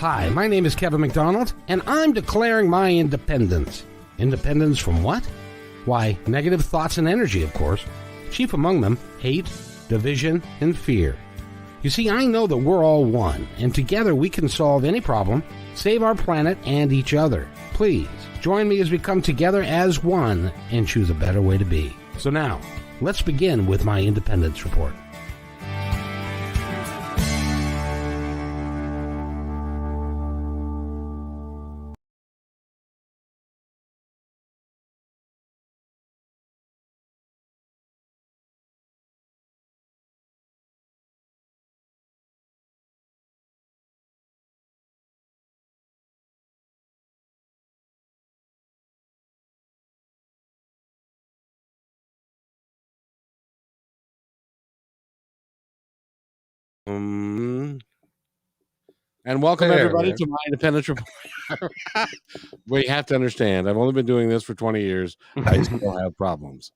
Hi, my name is Kevin McDonald, and I'm declaring my independence. Independence from what? Why, negative thoughts and energy, of course. Chief among them, hate, division, and fear. You see, I know that we're all one, and together we can solve any problem, save our planet and each other. Please, join me as we come together as one and choose a better way to be. So now, let's begin with my independence report. And welcome everybody to my independence report. We have to understand, I've only been doing this for 20 years. I still have problems.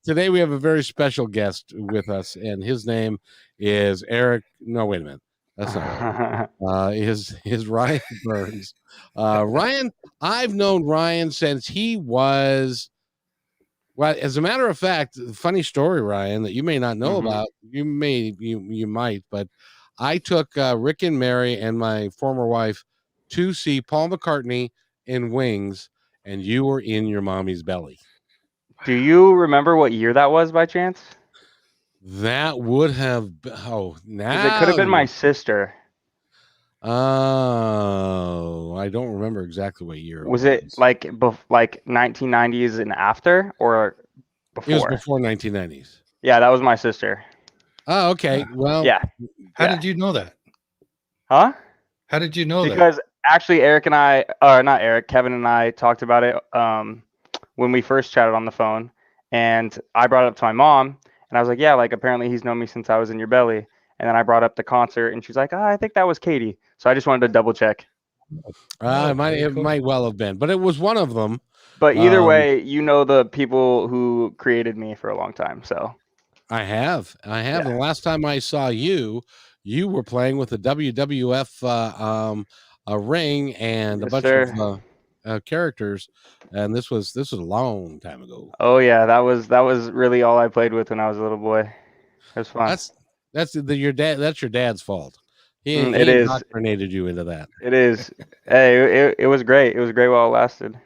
Today we have a very special guest with us, and his name is Eric. No, wait a minute. That's not right. Is Ryan Burns. Ryan, I've known Ryan since he was, well, as a matter of fact, funny story, Ryan, that you may not know about. You might, but I took Rick and Mary and my former wife to see Paul McCartney in Wings, and you were in your mommy's belly. Do you remember what year that was by chance? That would have now it could have been my sister. Oh, I don't remember exactly what year. Was it like 1990s and after, or before? It was before 1990s. Yeah, that was my sister. Oh, okay. Well, yeah. How did you know that? Huh? How did you know that? Because actually, Kevin and I talked about it when we first chatted on the phone, and I brought it up to my mom, and I was like, yeah, like apparently he's known me since I was in your belly. And then I brought up the concert, and she's like, I think that was Katie. So I just wanted to double check. It might well have been, but it was one of them. But either way, you know the people who created me for a long time. So I have. Yeah. The last time I saw you, you were playing with the WWF a ring and a bunch of characters, and this was a long time ago. Oh yeah, that was really all I played with when I was a little boy. It was fun. That's your dad. That's your dad's fault. He indoctrinated you into that. It is. Hey, it was great. It was great while it lasted.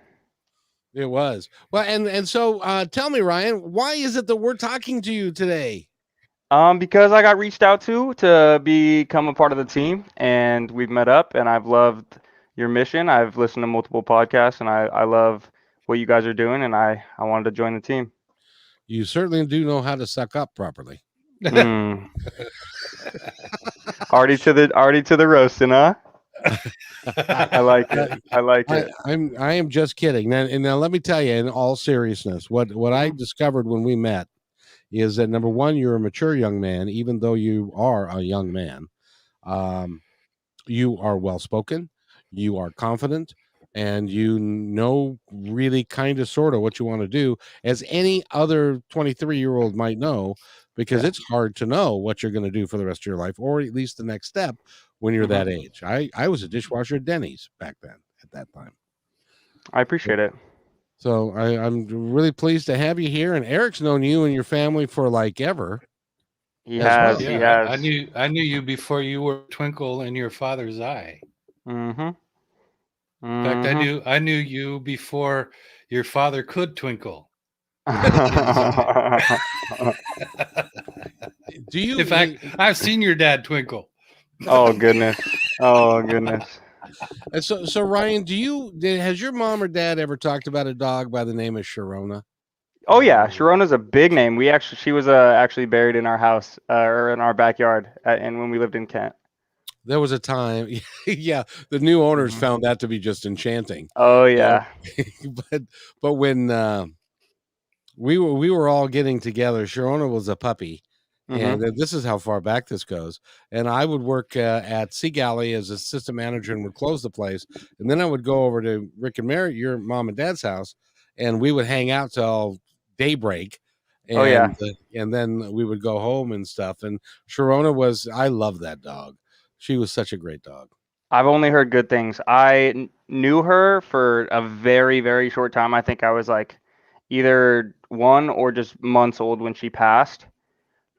It was. Well, and so tell me, Ryan, why is it that we're talking to you today? Because I got reached out to become a part of the team, and we've met up, and I've loved your mission. I've listened to multiple podcasts, and I love what you guys are doing, and I wanted to join the team. You certainly do know how to suck up properly. Already to the roasting, huh? I like it. I like it. I am just kidding. Now let me tell you, in all seriousness, what I discovered when we met is that, number one, you're a mature young man, even though you are a young man. You are well spoken, you are confident, and you know really kind of sort of what you want to do, as any other 23-year-old might know, because it's hard to know what you're going to do for the rest of your life, or at least the next step when you're that age. I was a dishwasher at Denny's back then, at that time. I appreciate it. So I'm really pleased to have you here. And Eric's known you and your family for like ever. He has. He has. I knew you before you were a twinkle in your father's eye. In fact, I knew you before your father could twinkle. Do you? In fact, I've seen your dad twinkle. Oh goodness! Oh goodness! And so Ryan, has your mom or dad ever talked about a dog by the name of Sharona? Oh yeah, Sharona's a big name. She was actually buried in our house or in our backyard, and when we lived in Kent. There was a time, yeah, the new owners found that to be just enchanting. Oh yeah, but when we were all getting together, Sharona was a puppy. And this is how far back this goes. And I would work at Sea Galley as assistant manager and would close the place. And then I would go over to Rick and Mary, your mom and dad's house, and we would hang out till daybreak. And and then we would go home and stuff. And Sharona I love that dog. She was such a great dog. I've only heard good things. I knew her for a very, very short time. I think I was like either 1 or just months old when she passed.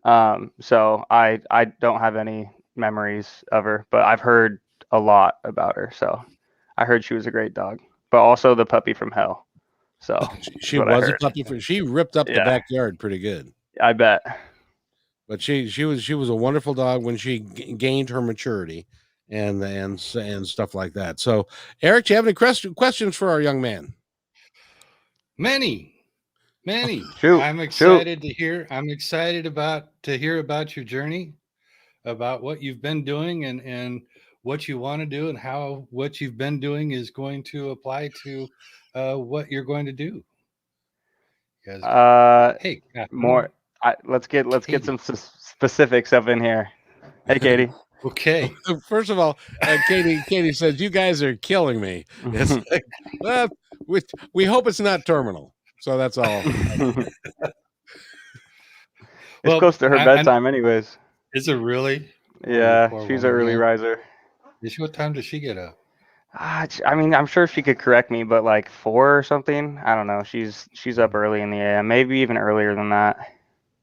So I don't have any memories of her, but I've heard a lot about her. So I heard she was a great dog, but also the puppy from hell. So she was a puppy. She ripped up the backyard pretty good. I bet. But she was a wonderful dog when she gained her maturity and stuff like that. So, Eric, do you have any questions for our young man? Many. Shoot, I'm excited to hear. I'm excited to hear about your journey, about what you've been doing and what you want to do, and how what you've been doing is going to apply to what you're going to do. Hey, more. Let's get some specifics up in here. Hey, Katie. Okay. First of all, Katie says, you guys are killing me. It's like, well, we hope it's not terminal. So that's all. It's close to her bedtime anyways. Is it really? Yeah, she's an early riser. What time does she get up? I mean, I'm sure she could correct me, but like 4 or something. I don't know. She's up early in the AM, maybe even earlier than that.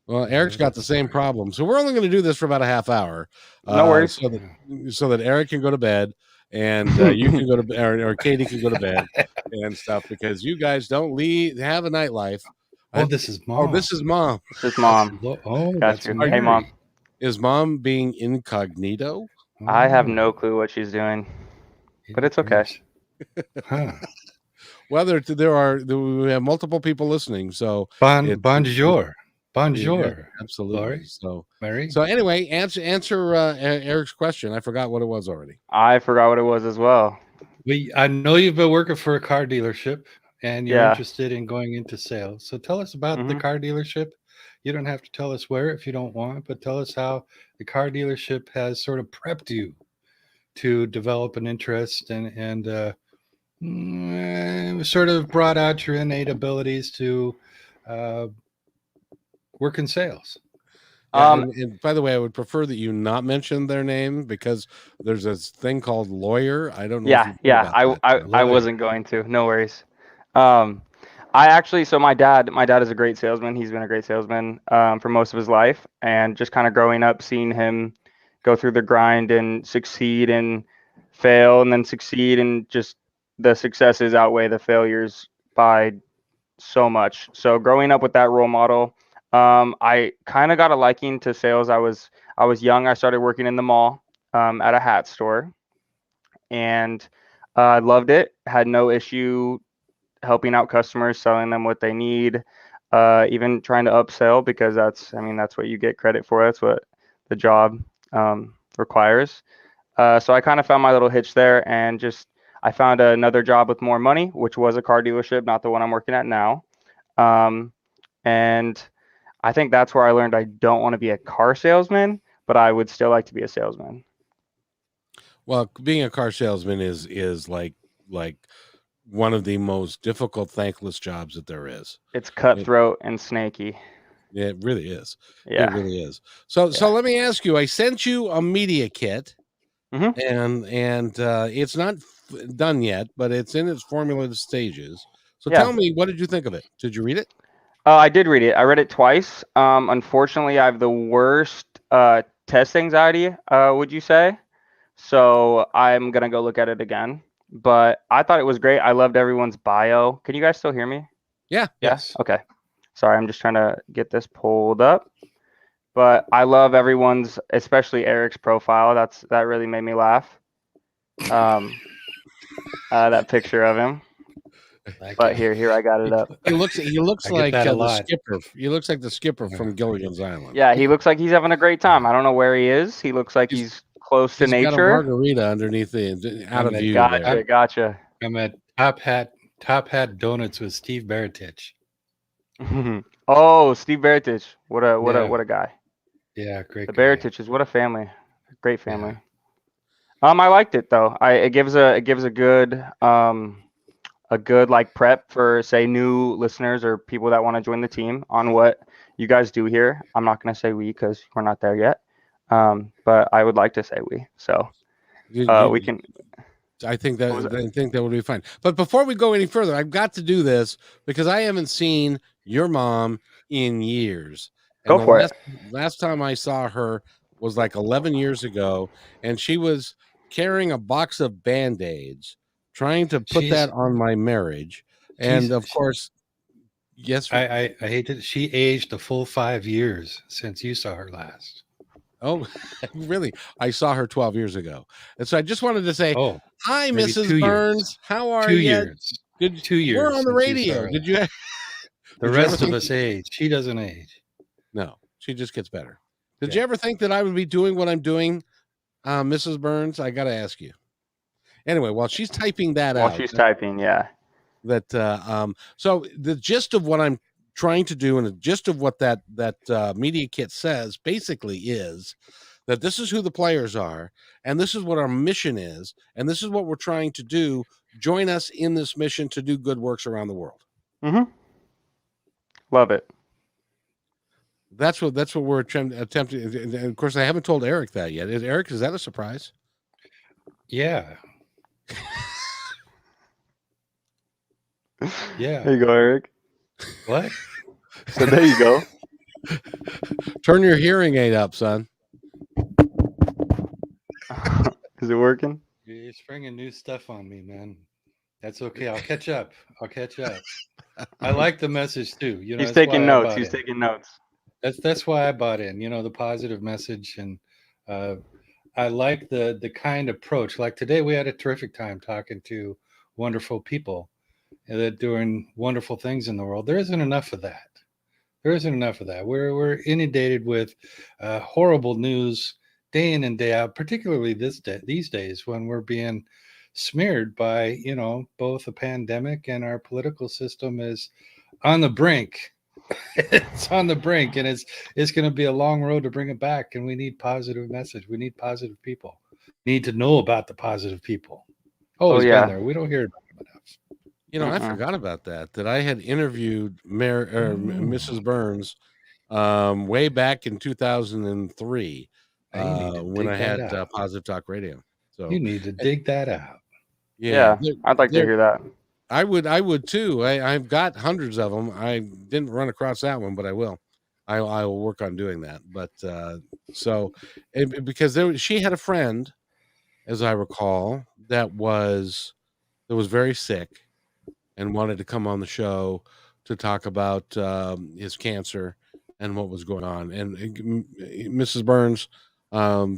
Well, Eric's got the same problem. So we're only going to do this for about a half hour. No worries. So that Eric can go to bed and you can go to bed, or Katie can go to bed and stuff, because you guys don't have a nightlife. Oh, this is mom. This is mom. This is mom. Oh, gotcha. Hey, mom. Is mom being incognito? I have no clue what she's doing, but it's okay. Huh. Well, we have multiple people listening, so bonjour. Yeah, absolutely. Laurie? So, Mary? So anyway, answer Eric's question. I forgot what it was already. I forgot what it was as well. I know you've been working for a car dealership and you're interested in going into sales. So tell us about the car dealership. You don't have to tell us where if you don't want, but tell us how the car dealership has sort of prepped you to develop an interest and sort of brought out your innate abilities to work in sales. And by the way, I would prefer that you not mention their name, because there's this thing called lawyer. I don't know. I wasn't going to. No worries. So my dad is a great salesman. He's been a great salesman for most of his life, and just kind of growing up, seeing him go through the grind and succeed and fail and then succeed, and just the successes outweigh the failures by so much. So growing up with that role model, I kind of got a liking to sales. I was young. I started working in the mall at a hat store, and I loved it. Had no issue helping out customers, selling them what they need, even trying to upsell, because that's what you get credit for. That's what the job requires. So I kind of found my little hitch there, and I found another job with more money, which was a car dealership, not the one I'm working at now. And I think that's where I learned I don't want to be a car salesman, but I would still like to be a salesman. Well, being a car salesman is like one of the most difficult, thankless jobs that there is. It's cutthroat and snaky. It really is. Yeah, it really is. So let me ask you. I sent you a media kit, and it's not done yet, but it's in its formulative stages. So tell me, what did you think of it? Did you read it? I did read it. I read it twice. Unfortunately, I have the worst test anxiety, would you say? So I'm going to go look at it again. But I thought it was great. I loved everyone's bio. Can you guys still hear me? Yeah. Yes. Okay. Sorry, I'm just trying to get this pulled up. But I love everyone's, especially Eric's profile. That really made me laugh. That picture of him. But here I got it up. He looks like the skipper. He looks like the skipper from Gilligan's Island. Yeah, he looks like he's having a great time. I don't know where he is. He looks like he's close to nature. Got a margarita underneath out of view. Gotcha. I'm at Top Hat Donuts with Steve Baratich. Oh, Steve Baratich. What a guy. Yeah, great. The Baratiches, what a family. Great family. Yeah. I liked it though. It gives a good a good like prep for say new listeners or people that want to join the team on what you guys do here. I'm not going to say we because we're not there yet, but I would like to say we. So we can. I think that would be fine. But before we go any further, I've got to do this because I haven't seen your mom in years. And Go for it. Last time I saw her was like 11 years ago, and she was carrying a box of Band-Aids, trying to put that on my marriage. And of course, yes, I hate it. She aged a full 5 years since you saw her last. Oh, really? I saw her 12 years ago. And so I just wanted to say, hi, Mrs. Burns. How are you? 2 years. 2 years. We're on the radio. Did you? The rest of us age. She doesn't age. No, she just gets better. Did you ever think that I would be doing what I'm doing, Mrs. Burns? I got to ask you. Anyway, while she's typing that out. While she's typing, yeah. So the gist of what I'm trying to do and the gist of what that media kit says basically is that this is who the players are and this is what our mission is and this is what we're trying to do. Join us in this mission to do good works around the world. Love it. That's what we're attempting. And of course, I haven't told Eric that yet. Eric, is that a surprise? Yeah. Yeah. There you go, Eric. What? So there you go. Turn your hearing aid up, son. Is it working? You're springing new stuff on me, man. That's okay. I'll catch up. I like the message too. You know, he's taking notes. He's taking notes. That's why I bought in. You know, the positive message, and I like the kind approach. Like today, we had a terrific time talking to wonderful people that are doing wonderful things in the world. There isn't enough of that. We're inundated with horrible news day in and day out, particularly these days when we're being smeared by, you know, both a pandemic and our political system is on the brink. It's on the brink, and it's going to be a long road to bring it back. And we need positive message. We need positive people. We need to know about the positive people. Been there. We don't hear about them enough. You know, I forgot about that I had interviewed Mrs. Burns way back in 2003 when I had Positive Talk Radio. So you need to dig that out. Yeah, I'd like to hear that. I would too. I've got hundreds of them. I didn't run across that one, but I will. I will work on doing that. But because she had a friend, as I recall, that was very sick and wanted to come on the show to talk about his cancer and what was going on. And Mrs. Burns,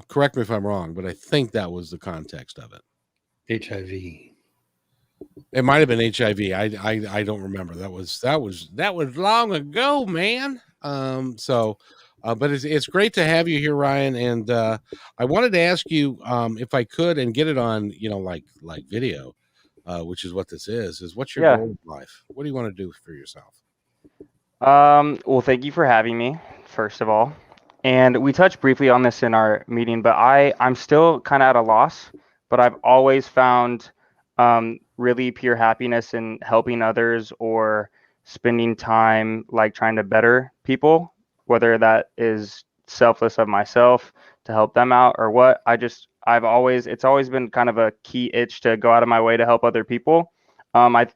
correct me if I'm wrong, but I think that was the context of it. HIV. It might have been HIV. I don't remember. That was long ago, man. But it's great to have you here, Ryan. And I wanted to ask you if I could and get it on, you know, like video, which is what this is what's your goal in life? What do you want to do for yourself? Well, thank you for having me, first of all. And we touched briefly on this in our meeting, but I'm still kind of at a loss, but I've always found really pure happiness in helping others or spending time like trying to better people, whether that is selfless of myself to help them out or what. It's always been kind of a key itch to go out of my way to help other people. I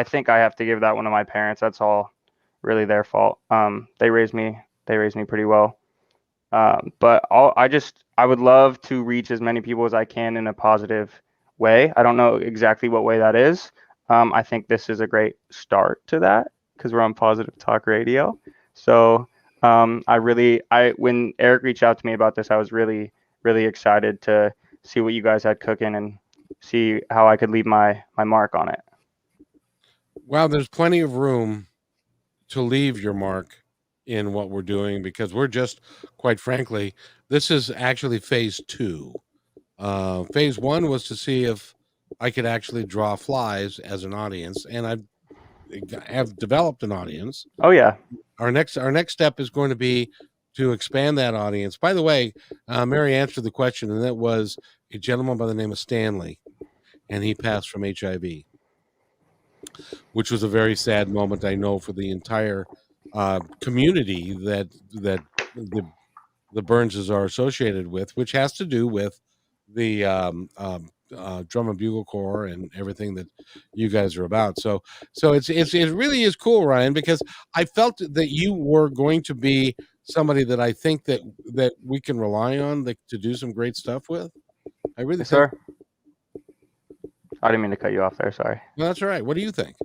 think I have to give that one to my parents. That's all really their fault. They raised me pretty well. But I would love to reach as many people as I can in a positive way. I don't know exactly what way that is. I think this is a great start to that because we're on Positive Talk Radio. So when Eric reached out to me about this, I was really, really excited to see what you guys had cooking and see how I could leave my mark on it. Well, there's plenty of room to leave your mark in what we're doing because we're just, quite frankly, this is actually phase 2. Phase 1 was to see if I could actually draw flies as an audience, and I have developed an audience. Oh yeah. Our next step is going to be to expand that audience. By the way, Mary answered the question, and that was a gentleman by the name of Stanley, and he passed from HIV. which was a very sad moment, I know, for the entire community that the Burnses are associated with, which has to do with the drum and bugle corps and everything that you guys are about. So it really is cool, Ryan, because I felt that you were going to be somebody that I think that we can rely on to do some great stuff with. I really Yes, think. sir. I didn't mean to cut you off there. Sorry. No, that's all right. What do you think?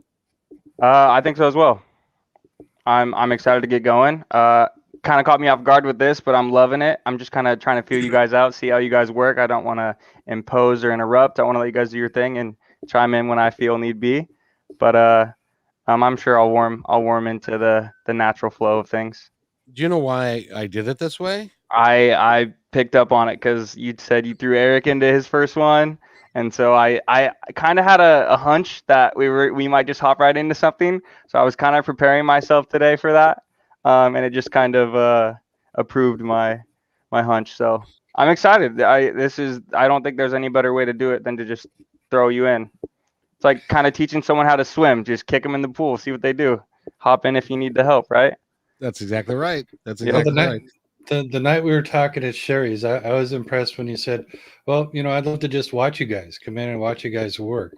I think so as well. I'm excited to get going. Kind of caught me off guard with this, but I'm loving it. I'm just kind of trying to feel you guys out, see how you guys work. I don't want to impose or interrupt. I want to let you guys do your thing and chime in when I feel need be. But I'm sure I'll warm into the natural flow of things. Do you know why I did it this way? I picked up on it because you said you threw Eric into his first one, and so I kind of had a hunch that we might just hop right into something. So I was kind of preparing myself today for that, and it just kind of approved my hunch. So I'm excited. I don't think there's any better way to do it than to just throw you in. It's like kind of teaching someone how to swim. Just kick them in the pool, see what they do. Hop in if you need the help, right? That's exactly right. That's exactly right. The night we were talking at Sherry's, I was impressed when you said, well, I'd love to just watch you guys, come in and watch you guys work.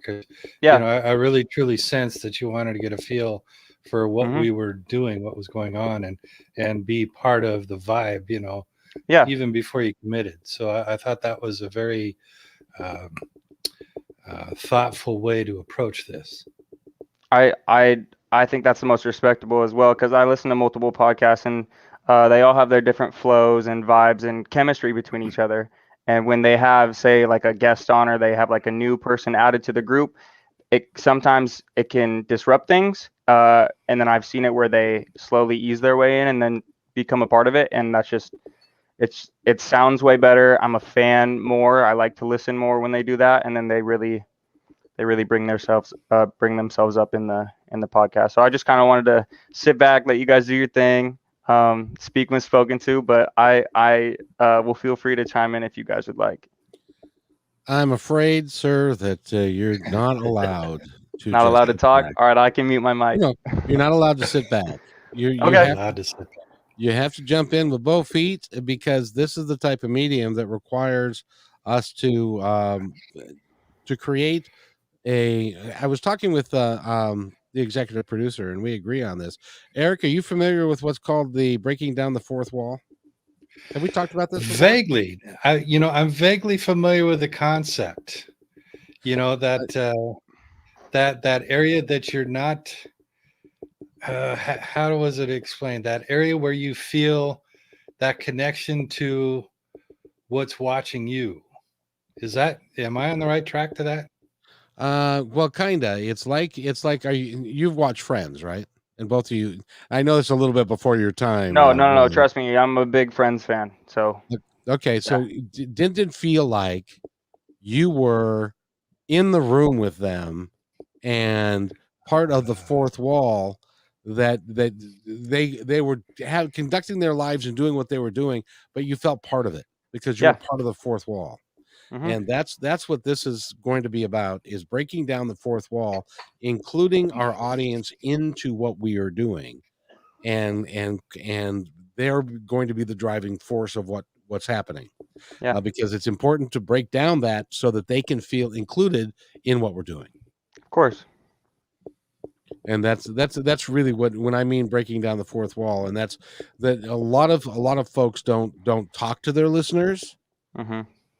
Yeah. I really, truly sensed that you wanted to get a feel for what we were doing, what was going on, and be part of the vibe, yeah, even before you committed. So I thought that was a very thoughtful way to approach this. I think that's the most respectable as well, because I listen to multiple podcasts and they all have their different flows and vibes and chemistry between each other. And when they have, say, like a guest on, or they have like a new person added to the group, sometimes it can disrupt things. And then I've seen it where they slowly ease their way in and then become a part of it. And that's just, it sounds way better. I'm a fan more. I like to listen more when they do that. And then they really bring themselves up in the podcast. So I just kind of wanted to sit back, let you guys do your thing, speak when spoken to, but I will feel free to chime in if you guys would like. I'm afraid, sir, that you're not allowed to. Not allowed to talk? Back. All right, I can mute my mic. No, you're not allowed to sit back. Okay. Allowed to sit back. You have to jump in with both feet, because this is the type of medium that requires us to create I was talking with the executive producer, and we agree on this. Eric, are you familiar with what's called the breaking down the fourth wall? Have we talked about this before? Vaguely? I'm vaguely familiar with the concept. That area that you're not. How was it explained? That area where you feel that connection to what's watching you. Am I on the right track to that? Well, kinda. It's like you've watched Friends, right? And both of you, I know it's a little bit before your time. No. Trust me, I'm a big Friends fan. So okay, so didn't it feel like you were in the room with them and part of the fourth wall, that they were conducting their lives and doing what they were doing, but you felt part of it because you're part of the fourth wall. And that's what this is going to be about, is breaking down the fourth wall, including our audience into what we are doing, and they're going to be the driving force of what's happening. Because it's important to break down that so that they can feel included in what we're doing. Of course. And that's really what, when I mean breaking down the fourth wall, and that's that a lot of folks don't talk to their listeners.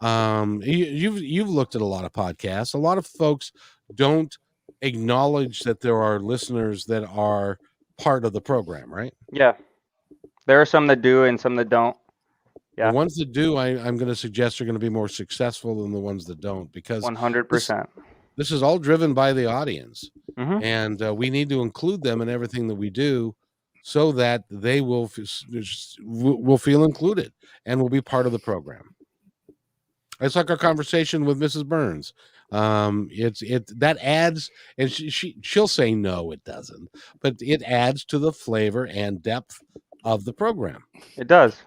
You've looked at a lot of podcasts. A lot of folks don't acknowledge that there are listeners that are part of the program, right? Yeah, there are some that do and some that don't. Yeah, the ones that do, I'm going to suggest, are going to be more successful than the ones that don't, because 100%. This is all driven by the audience, and we need to include them in everything that we do, so that they will feel included and will be part of the program. It's like our conversation with Mrs. Burns. That adds, and she'll say no, it doesn't, but it adds to the flavor and depth of the program. It does.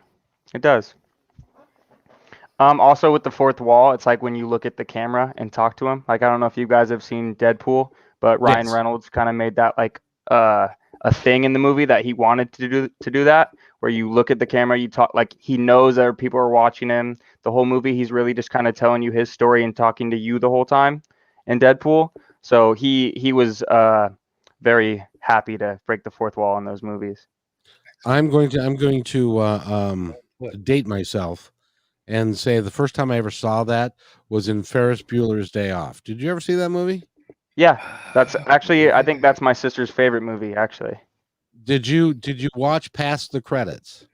Also with the fourth wall, it's like when you look at the camera and talk to him. Like, I don't know if you guys have seen Deadpool, but Ryan Reynolds kind of made that like a thing in the movie that he wanted to do that, where you look at the camera, you talk, like he knows that people are watching him the whole movie. He's really just kind of telling you his story and talking to you the whole time in Deadpool. So he was very happy to break the fourth wall in those movies. I'm going to date myself and say the first time I ever saw that was in Ferris Bueller's Day Off. Did you ever see that movie? Yeah, that's actually, I think that's my sister's favorite movie, actually. Did you watch past the credits?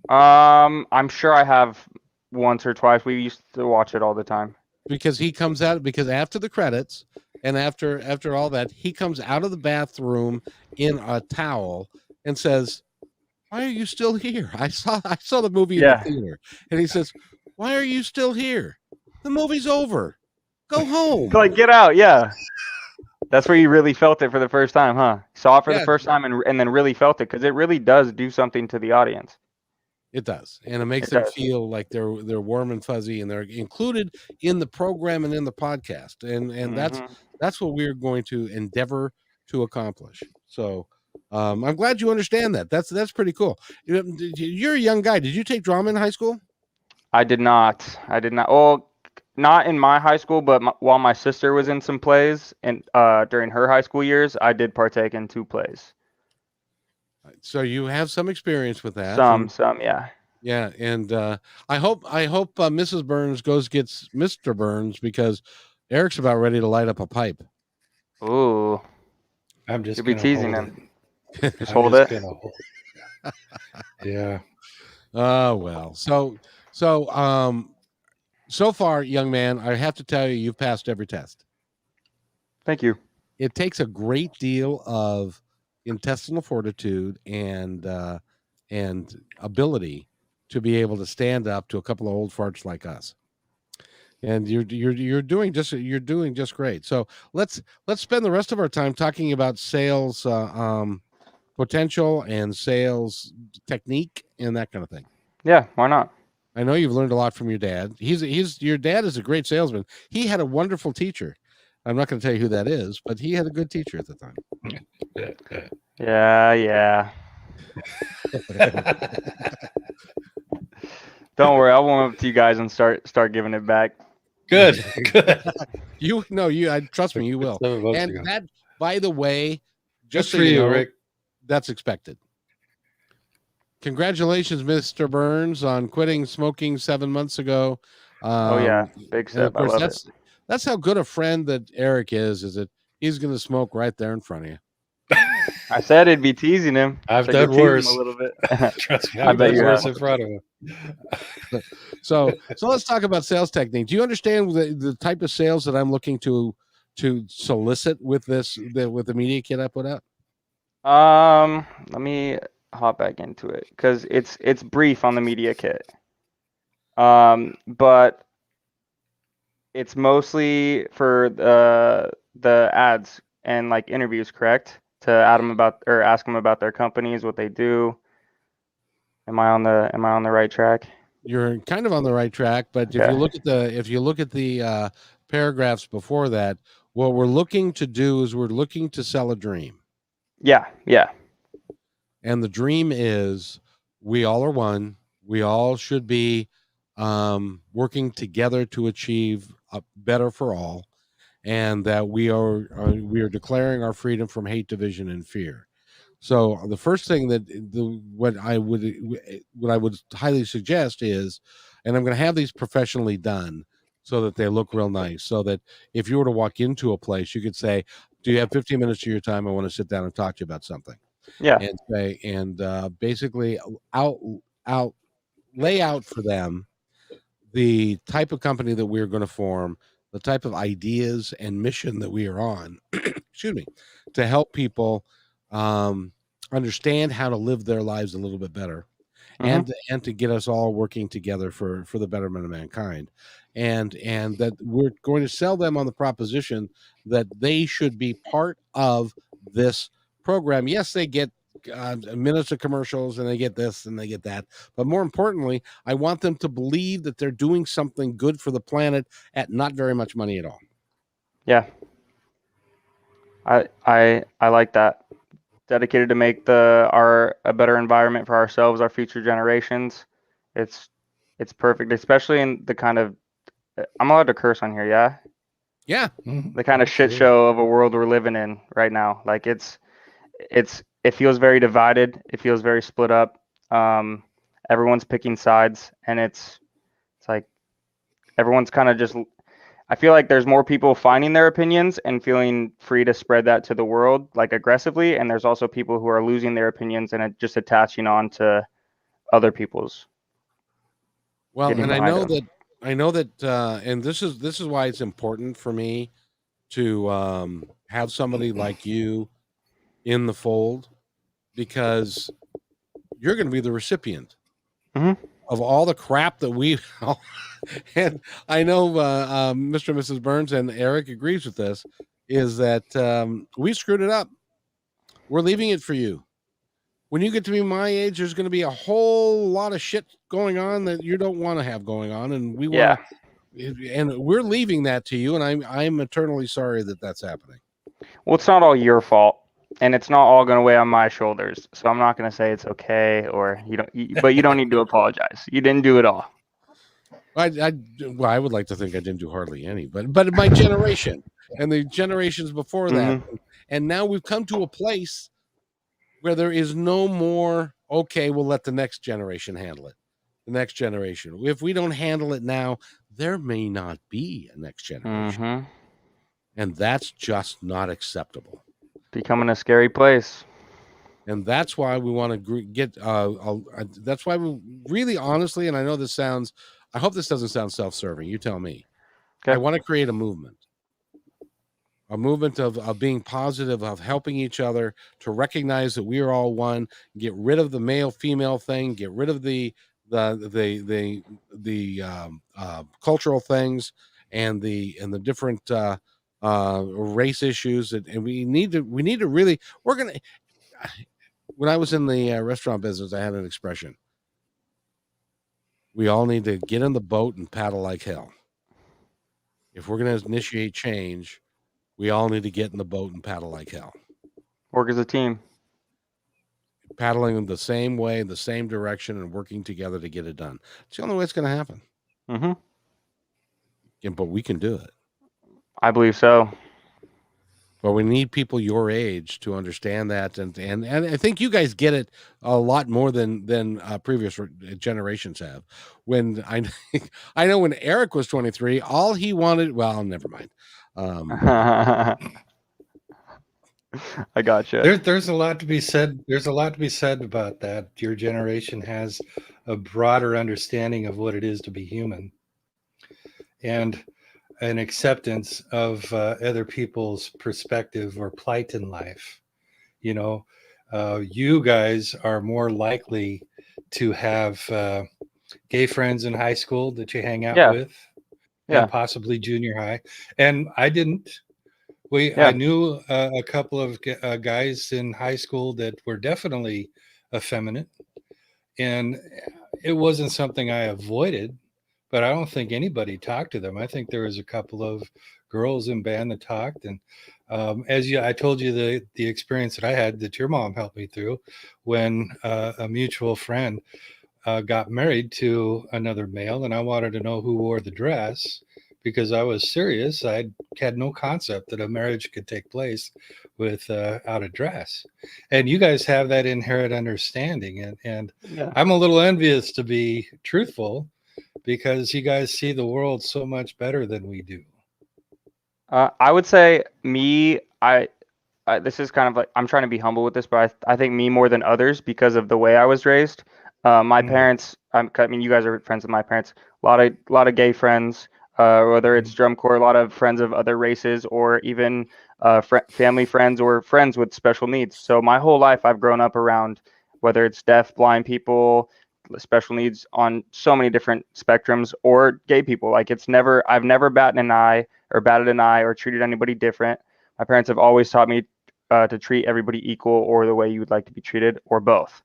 I'm sure I have once or twice. We used to watch it all the time. Because he comes out, because after the credits and after all that, he comes out of the bathroom in a towel and says, "Why are you still here? I saw the movie in the theater." And he says, "Why are you still here? The movie's over. Go home." Like, get out. Yeah. That's where you really felt it for the first time, huh? Saw it for the first time and then really felt it, because it really does do something to the audience. It does, and it makes them feel like they're warm and fuzzy, and they're included in the program and in the podcast, and that's what we're going to endeavor to accomplish. So I'm glad you understand that. That's pretty cool. You're a young guy. Did you take drama in high school? I did not. Well, not in my high school, but while my sister was in some plays and during her high school years, I did partake in 2 plays. So you have some experience with that. Some, yeah. Yeah, and I hope Mrs. Burns gets Mr. Burns, because Eric's about ready to light up a pipe. Ooh, I'm just gonna be teasing him. Just hold it. Yeah. Oh well. So far, young man, I have to tell you, you've passed every test. Thank you. It takes a great deal of intestinal fortitude and ability to be able to stand up to a couple of old farts like us. And you're doing just great. So let's spend the rest of our time talking about sales potential and sales technique and that kind of thing. Yeah, why not? I know you've learned a lot from your dad. Your dad is a great salesman. He had a wonderful teacher. I'm not going to tell you who that is, but he had a good teacher at the time. Yeah. Don't worry, I'll warm up to you guys and start giving it back. Good. Trust me, you will. And that, by the way, just for you, Rick, that's expected. Congratulations, Mr. Burns, on quitting smoking 7 months ago. Big step. I love it. That's how good a friend that Eric is that he's going to smoke right there in front of you. I said it'd be teasing him. I've done worse a little bit. Trust me, I've done worse in front of him. So let's talk about sales technique. Do you understand the type of sales that I'm looking to solicit with with the media kit I put out? Let me hop back into it, because it's brief on the media kit. But it's mostly for the ads and like interviews, correct? To ask them about their companies, what they do. Am I on the right track? You're kind of on the right track, but if you look at the paragraphs before that, what we're looking to do is we're looking to sell a dream. Yeah. And the dream is we all are one. We all should be working together to achieve a better for all, and that we are declaring our freedom from hate, division, and fear. So the first thing what I would highly suggest is, and I'm going to have these professionally done so that they look real nice, so that if you were to walk into a place, you could say, "Do you have 15 minutes of your time? I want to sit down and talk to you about something." Yeah. And say, basically lay out for them the type of company that we're going to form, the type of ideas and mission that we are on, excuse me, to help people understand how to live their lives a little bit better, and to get us all working together for the betterment of mankind, and that we're going to sell them on the proposition that they should be part of this program. Yes, they get minutes of commercials and they get this and they get that, but more importantly, I want them to believe that they're doing something good for the planet at not very much money at all. Yeah. I like that. Dedicated to make a better environment for ourselves, our future generations. It's perfect, especially in the kind of I'm allowed to curse on here, yeah? Yeah. The kind of shit show of a world we're living in right now. Like it feels very divided. It feels very split up. Everyone's picking sides, and it's like everyone's kind of just. I feel like there's more people finding their opinions and feeling free to spread that to the world, like aggressively, and there's also people who are losing their opinions and just attaching on to other people's. Well, and I know that, and this is why it's important for me to have somebody like you in the fold, because you're going to be the recipient of all the crap that we and I know Mr. and Mrs. Burns and Eric agrees with this, is that we screwed it up. We're leaving it for you. When you get to be my age, there's going to be a whole lot of shit going on that you don't want to have going on, and we want to, and we're leaving that to you, and I'm eternally sorry that that's happening. Well, it's not all your fault, and it's not all going to weigh on my shoulders. So I'm not going to say it's okay, or but you don't need to apologize. You didn't do it all. Well, I would like to think I didn't do hardly any, but my generation and the generations before that, and now we've come to a place where there is no more, okay, we'll let the next generation handle it. The next generation. If we don't handle it now, there may not be a next generation. And that's just not acceptable. Becoming a scary place. And that's why we want to get, that's why we really honestly, and I know this sounds, I hope this doesn't sound self-serving. You tell me. Okay. I want to create a movement of being positive, of helping each other, to recognize that we are all one, get rid of the male female thing, get rid of the cultural things and the different race issues, and we need to really, when I was in the restaurant business, I had an expression: we all need to get in the boat and paddle like hell. If we're going to initiate change, we all need to get in the boat and paddle like hell. Work as a team. Paddling in the same way, in the same direction, and working together to get it done. It's the only way it's going to happen. Yeah, but we can do it. I believe so. But we need people your age to understand that, and I think you guys get it a lot more than previous generations have. When I know when Eric was 23, all he wanted, well, never mind. I gotcha. There's a lot to be said. There's a lot to be said about that. Your generation has a broader understanding of what it is to be human, and an acceptance of other people's perspective or plight in life. You know, you guys are more likely to have gay friends in high school that you hang out with, and possibly junior high. And I didn't. I knew a couple of guys in high school that were definitely effeminate, and it wasn't something I avoided, but I don't think anybody talked to them. I think there was a couple of girls in band that talked, and I told you the experience that I had that your mom helped me through when a mutual friend got married to another male, and I wanted to know who wore the dress, because I was serious. I had no concept that a marriage could take place without a dress. And you guys have that inherent understanding. And I'm a little envious, to be truthful, because you guys see the world so much better than we do. I would say me, this is kind of like, I'm trying to be humble with this, but I think me more than others because of the way I was raised. My parents, I mean, you guys are friends with my parents, a lot of gay friends. Whether it's drum corps, a lot of friends of other races, or even family friends or friends with special needs. So my whole life I've grown up around, whether it's deaf, blind people, special needs on so many different spectrums, or gay people. Like I've never batted an eye or treated anybody different. My parents have always taught me to treat everybody equal, or the way you would like to be treated, or both.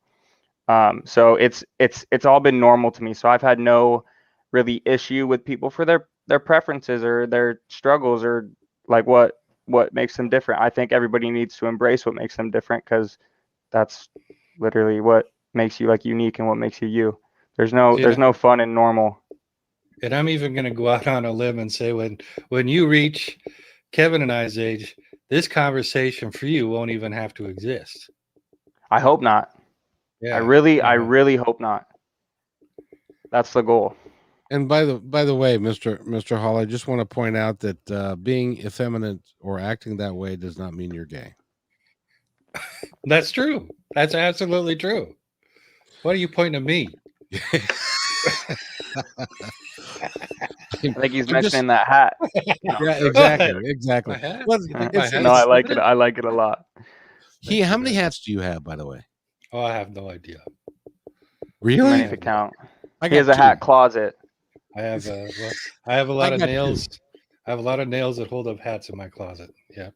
So it's all been normal to me. So I've had no really issue with people for their preferences or their struggles, or like what what makes them different. I think everybody needs to embrace what makes them different, because that's literally what makes you like unique and what makes you you. There's no fun in normal. And I'm even going to go out on a limb and say when you reach Kevin and I's age, this conversation for you won't even have to exist. I hope not. Yeah, I really hope not. That's the goal. And by the way, Mr. Hall, I just want to point out that being effeminate or acting that way does not mean you're gay. That's true. That's absolutely true. What are you pointing at me? I think he's mentioning that hat. Yeah, exactly. No, I like it. I like it a lot. How many hats do you have, by the way? Oh, I have no idea. Really? Too many to count. He has a hat closet. I have a lot of nails. I have a lot of nails that hold up hats in my closet. Yeah.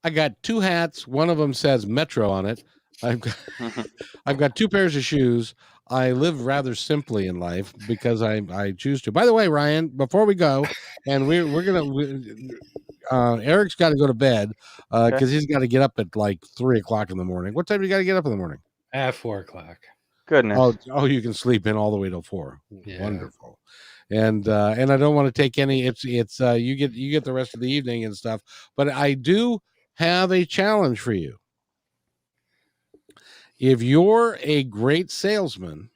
I got 2 hats. One of them says Metro on it. I've got 2 pairs of shoes. I live rather simply in life because I choose to. By the way, Ryan, before we go, and we're gonna Eric's got to go to bed because he's got to get up at like 3 o'clock in the morning. What time do you got to get up in the morning? At 4 o'clock. Goodness. Oh, you can sleep in all the way till 4. Yeah. Wonderful. And I don't want to take any. It's you get the rest of the evening and stuff. But I do have a challenge for you. If you're a great salesman,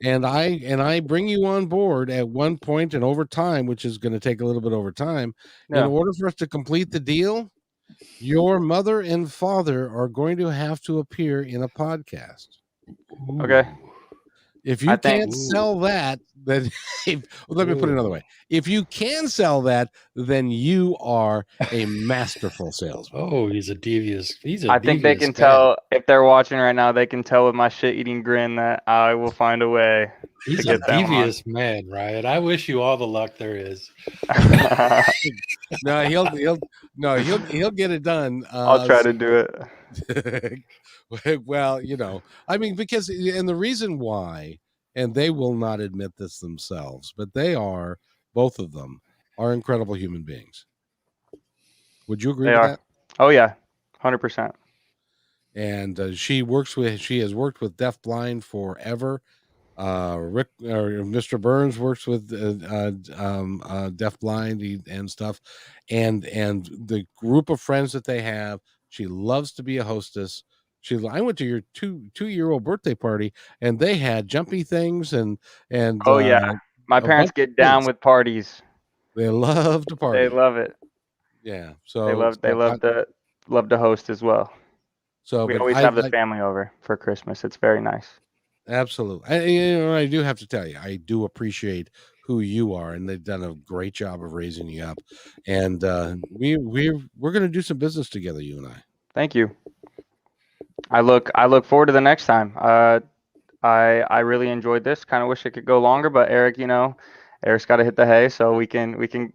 and I bring you on board at one point and over time, which is going to take a little bit over time, in order for us to complete the deal, your mother and father are going to have to appear in a podcast. Okay. If you can't sell that, then let me put it another way. If you can sell that, then you are a masterful salesman. Oh, he's a devious. I think they can tell if they're watching right now. They can tell with my shit-eating grin that I will find a way. He's a devious man, Ryan. I wish you all the luck there is. No, he'll get it done. I'll try to do it. Well, I mean, because, and the reason why, and they will not admit this themselves, but both of them are incredible human beings. Would you agree with that? Oh yeah, 100%. And she has worked with Deafblind forever. Mr. Burns works with Deafblind and stuff, and the group of friends that they have. She loves to be a hostess. I went to your two-year-old birthday party, and they had jumpy things and oh yeah, my parents get down with parties. They love to party. They love it. Yeah, so they love to host as well. So we always have the family over for Christmas. It's very nice. Absolutely. I do have to tell you, I do appreciate who you are, and they've done a great job of raising you up. And we're going to do some business together, you and I. Thank you. I look forward to the next time. I really enjoyed this. Kind of wish it could go longer, but Eric, Eric's got to hit the hay, so we can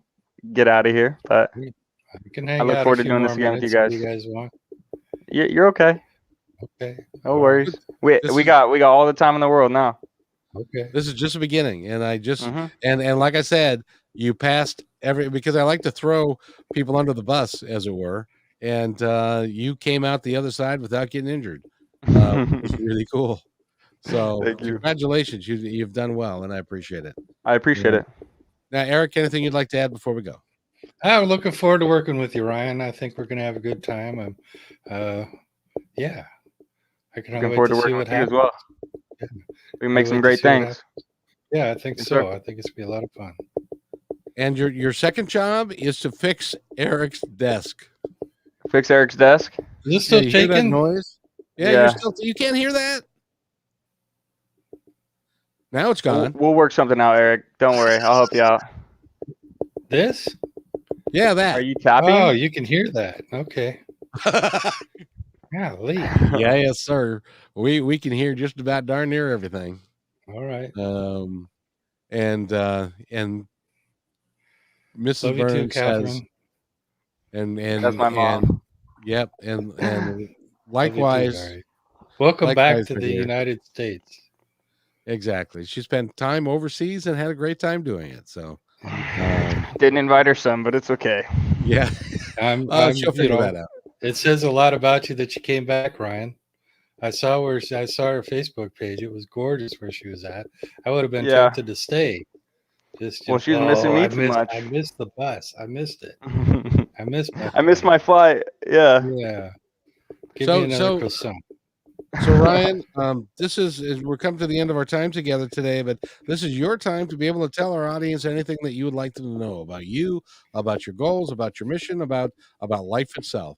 get out of here. But I look forward to doing this again with you guys. You guys want? You're okay. Okay. No worries. We got all the time in the world now. Okay. This is just the beginning, and I just and like I said, you passed because I like to throw people under the bus, as it were, and you came out the other side without getting injured. It's really cool. So thank you. Congratulations, you've done well, and I appreciate it. I appreciate it. Now, Eric, anything you'd like to add before we go? I'm looking forward to working with you, Ryan. I think we're going to have a good time. Yeah. I can looking forward to working with you as well. Yeah. We can make some great things. Yeah, I think so. I think it's going to be a lot of fun. And your second job is to fix Eric's desk. Fix Eric's desk? Is this still shaking? Noise? Yeah. You can't hear that? Now it's gone. We'll work something out, Eric. Don't worry. I'll help you out. This? Yeah, that. Are you tapping? Oh, you can hear that. Okay. Golly. Yes, sir. We can hear just about darn near everything. All right. And Mrs. Burns has, and that's my mom. Yep, and likewise. Welcome back to the United States. Exactly. She spent time overseas and had a great time doing it. So didn't invite her son, but it's okay. Yeah. I'm She'll figure that out. It says a lot about you that you came back, Ryan. I saw her Facebook page. It was gorgeous where she was at. I would have been Yeah. tempted to stay. Just Well, she's missing me too much. I missed the bus. I missed it. I I missed my flight. Yeah. Yeah. Give me another croissant. So Ryan, this is we're coming to the end of our time together today, but this is your time to be able to tell our audience anything that you would like them to know about you, about your goals, about your mission, about life itself.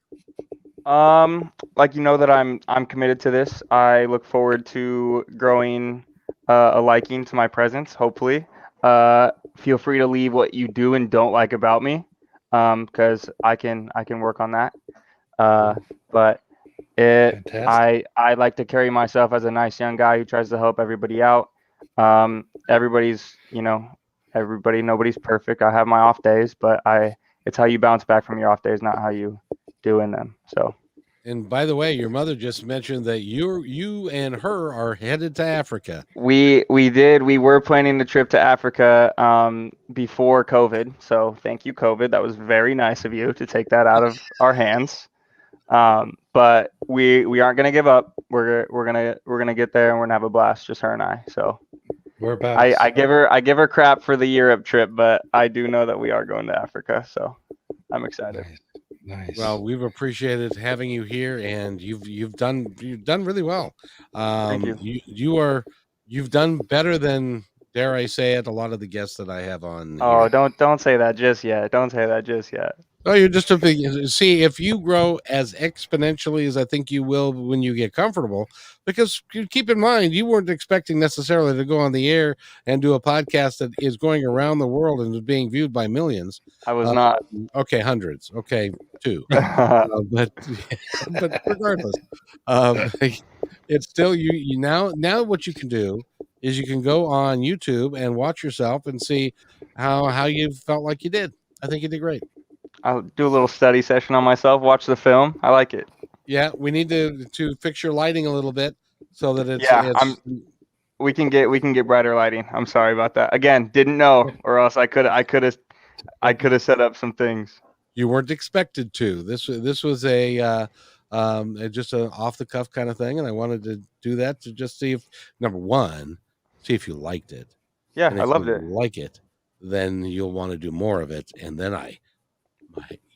Like that I'm committed to this. I look forward to growing a liking to my presence. Hopefully, feel free to leave what you do and don't like about me, because I can work on that. But I like to carry myself as a nice young guy who tries to help everybody out. Nobody's perfect. I have my off days, but it's how you bounce back from your off days, not how you do in them. So. And by the way, your mother just mentioned that you and her are headed to Africa. We did. We were planning the trip to Africa before COVID. So thank you, COVID. That was very nice of you to take that out of our hands. But we aren't gonna give up. We're gonna get there and we're gonna have a blast, just her and I. So I give her crap for the Europe trip, but I do know that we are going to Africa. So I'm excited. Nice. Well, we've appreciated having you here, and you've done really well. Thank you. You've done better than, dare I say it, a lot of the guests that I have on. Oh, here. don't say that just yet. Don't say that just yet. Oh, you're just a big. See, if you grow as exponentially as I think you will when you get comfortable, because keep in mind, you weren't expecting necessarily to go on the air and do a podcast that is going around the world and is being viewed by millions. I was not. Okay, hundreds. Okay, 2. But regardless, it's still you now. Now, what you can do is you can go on YouTube and watch yourself and see how you felt like you did. I think you did great. I'll do a little study session on myself, watch the film. I like it. Yeah, we need to fix your lighting a little bit so that it's we can get brighter lighting. I'm sorry about that. Again, didn't know, or else I could have set up some things. You weren't expected to. This was a just an off the cuff kind of thing, and I wanted to do that to just see if, number one, see if you liked it. Yeah, I loved it. Like it, then you'll want to do more of it, and then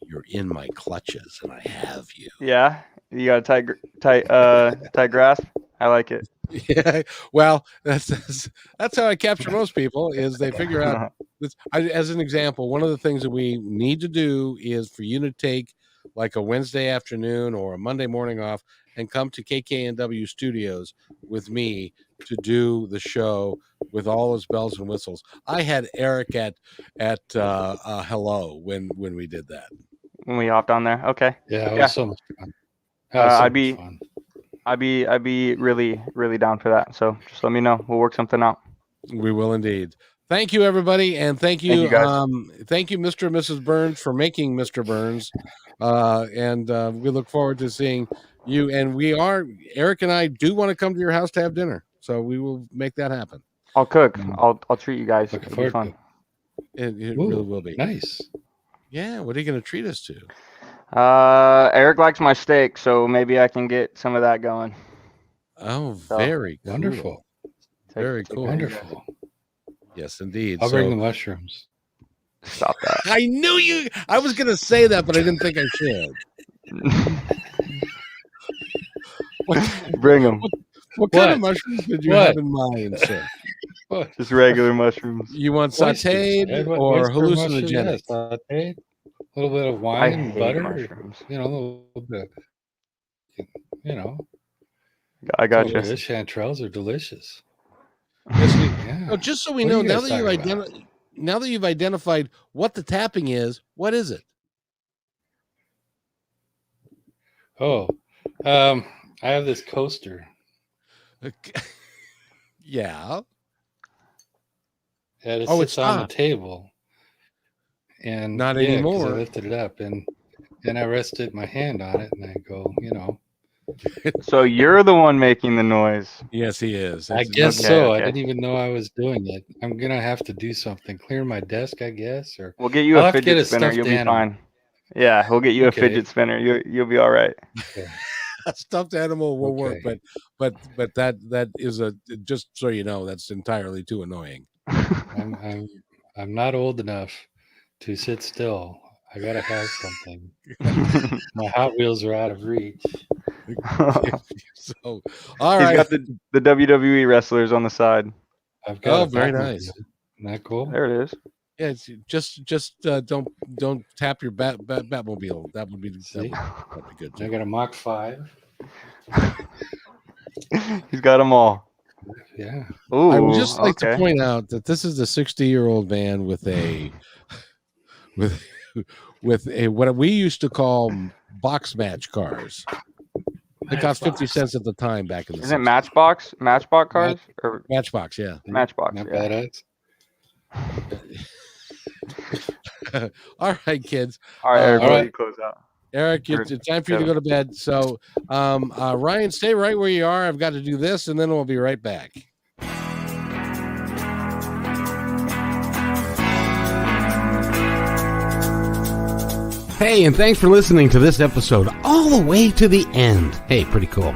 you're in my clutches, and I have you. Yeah, you got a tight grasp. I like it. Yeah, well, that's how I capture most people. Is they figure out this. As an example, one of the things that we need to do is for you to take like a Wednesday afternoon or a Monday morning off and come to KKNW Studios with me to do the show with all his bells and whistles. I had Eric at Hello when we did that. When we hopped on there, okay. Yeah, it was so much fun. I'd be really, really down for that. So just let me know. We'll work something out. We will indeed. Thank you, everybody, and thank you thank you, Mr. and Mrs. Burns, for making Mr. Burns. And we look forward to seeing you. And Eric and I do want to come to your house to have dinner, so we will make that happen. I'll cook. I'll treat you guys. Looking It'll be fun. It really will be nice. Yeah, what are you going to treat us to? Eric likes my steak, so maybe I can get some of that going. Oh, very cool. Wonderful. Very cool. Wonderful. Yes, indeed. I'll bring the mushrooms. Stop that. I knew you. I was going to say that, but I didn't think I should. Bring them. What kind of mushrooms did you have in mind, sir? Just regular mushrooms. You want sauteed or hallucinogenic? Sauteed. A little bit of wine and butter. Mushrooms. A little bit. I got you. The chanterelles are delicious. Oh, just so we know, now that you've identified what the tapping is, what is it? Oh, I have this coaster. Yeah. It sits on the table. And not anymore. I lifted it up and I rested my hand on it and I go, So you're the one making the noise. Yes, he is. I guess so. Okay. I didn't even know I was doing it. I'm gonna have to do something. Clear my desk, I guess, or we'll get you a fidget spinner. You'll be fine. Yeah, we'll get you a fidget spinner. You'll be all right. Okay. A stuffed animal will work, but that is just so you know, that's entirely too annoying. I'm not old enough to sit still. I gotta have something. My Hot Wheels are out of reach. So, all right. He's got the WWE wrestlers on the side. I've got very nice. Isn't that cool? There it is. Yeah, it's just don't tap your Batmobile. That would be good. I got a Mach 5. He's got them all. Yeah. Ooh, I would just like to point out that this is a 60-year-old man with a what we used to call box match cars. It cost 50 cents at the time back in the. Isn't it Matchbox cars or Matchbox? Yeah, Matchbox. Not badass. All right, kids. All right, everybody, close out. Eric, it's time for you to go to bed. So, Ryan, stay right where you are. I've got to do this, and then we'll be right back. Hey, and thanks for listening to this episode all the way to the end. Hey, pretty cool.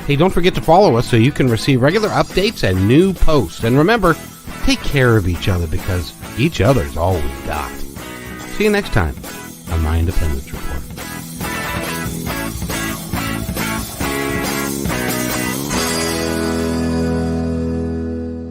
Hey, don't forget to follow us so you can receive regular updates and new posts. And remember, take care of each other because each other's all we've got. See you next time on My Independence Report.